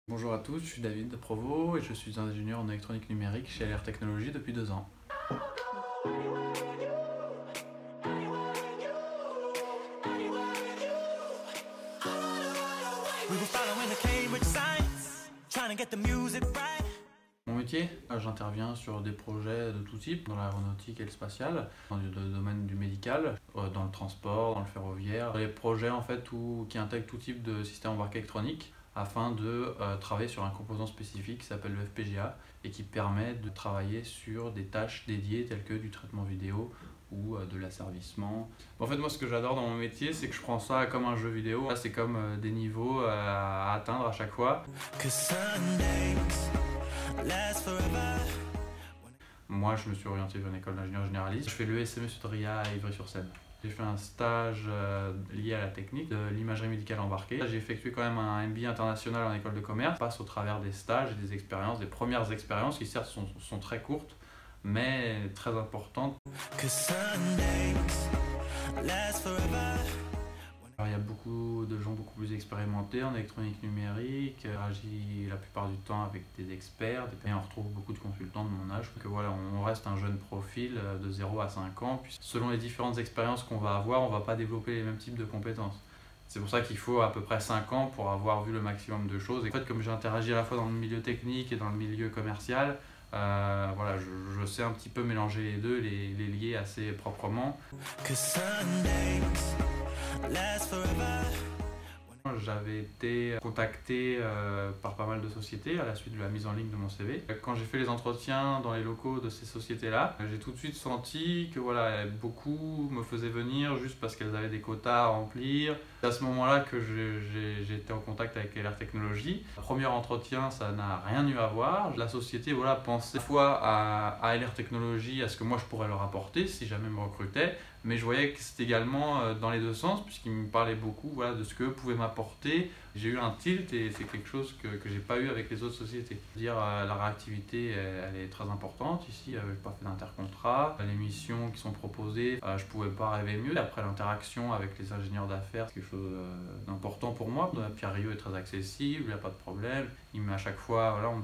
Bonjour à tous, je suis David Provost et je suis ingénieur en électronique numérique chez LR Technologies depuis 2 ans. Mon métier, j'interviens sur des projets de tout type, dans l'aéronautique et le spatial, dans le domaine du médical, dans le transport, dans le ferroviaire. Les projets en fait qui intègrent tout type de système embarqué électronique afin de travailler sur un composant spécifique qui s'appelle le FPGA et qui permet de travailler sur des tâches dédiées telles que du traitement vidéo ou de l'asservissement. En fait, moi, ce que j'adore dans mon métier, c'est que je prends ça comme un jeu vidéo. Là, c'est comme des niveaux à atteindre à chaque fois. Moi, je me suis orienté vers une école d'ingénieur généraliste. Je fais l'ESME Sudria à Ivry-sur-Seine. J'ai fait un stage lié à la technique de l'imagerie médicale embarquée. J'ai effectué quand même un MBA international en école de commerce. Je passe au travers des stages et des expériences, des premières expériences qui certes sont très courtes, mais très importantes. Alors, il y a beaucoup de gens beaucoup plus expérimentés en électronique numérique, j'agis la plupart du temps avec des experts, et on retrouve beaucoup de consultants de mon âge. Donc voilà, on reste un jeune profil de 0 à 5 ans, puis selon les différentes expériences qu'on va avoir, on ne va pas développer les mêmes types de compétences. C'est pour ça qu'il faut à peu près 5 ans pour avoir vu le maximum de choses. Et en fait, comme j'interagis à la fois dans le milieu technique et dans le milieu commercial, voilà, je sais un petit peu mélanger les deux, les lier assez proprement. J'avais été contacté par pas mal de sociétés à la suite de la mise en ligne de mon CV. Quand j'ai fait les entretiens dans les locaux de ces sociétés-là, j'ai tout de suite senti que voilà, beaucoup me faisaient venir juste parce qu'elles avaient des quotas à remplir. C'est à ce moment-là que j'ai été en contact avec LR Technologies. Le premier entretien, ça n'a rien eu à voir. La société voilà, pensait fois à LR Technologies, à ce que moi je pourrais leur apporter si jamais me recrutaient. Mais je voyais que c'était également dans les deux sens, puisqu'ils me parlaient beaucoup voilà, de ce qu'eux pouvaient m'apporter. J'ai eu un tilt et c'est quelque chose que j'ai pas eu avec les autres sociétés. La réactivité, elle est très importante. Ici, je n'ai pas fait d'intercontrat. Les missions qui sont proposées, je ne pouvais pas rêver mieux. Après, l'interaction avec les ingénieurs d'affaires, c'est quelque chose d'important pour moi. Pierre Rieu est très accessible, il n'y a pas de problème. Il met à chaque fois, voilà, on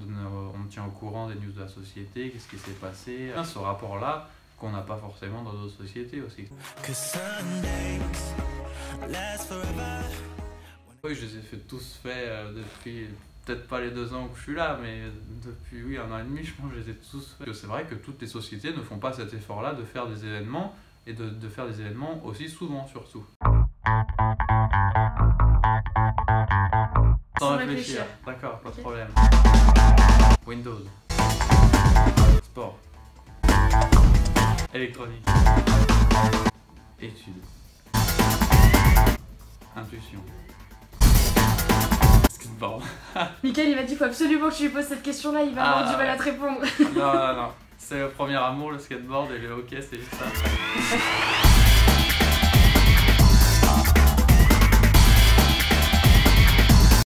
me tient au courant des news de la société, qu'est-ce qui s'est passé. Ce rapport-là, qu'on n'a pas forcément dans d'autres sociétés aussi. Oui, je les ai tous faits depuis, peut-être pas les 2 ans où je suis là, mais depuis 1 an et demi, je pense que je les ai tous faits. C'est vrai que toutes les sociétés ne font pas cet effort-là de faire des événements, et de faire des événements aussi souvent surtout. Sans réfléchir. D'accord, pas de problème. Windows. Sport. Électronique. Études. Intuition. Skateboard. Mickaël, il m'a dit qu'il faut absolument que je lui pose cette question-là, il va avoir du mal à te répondre. Non, c'est le premier amour, le skateboard, et le hockey, c'est juste ça.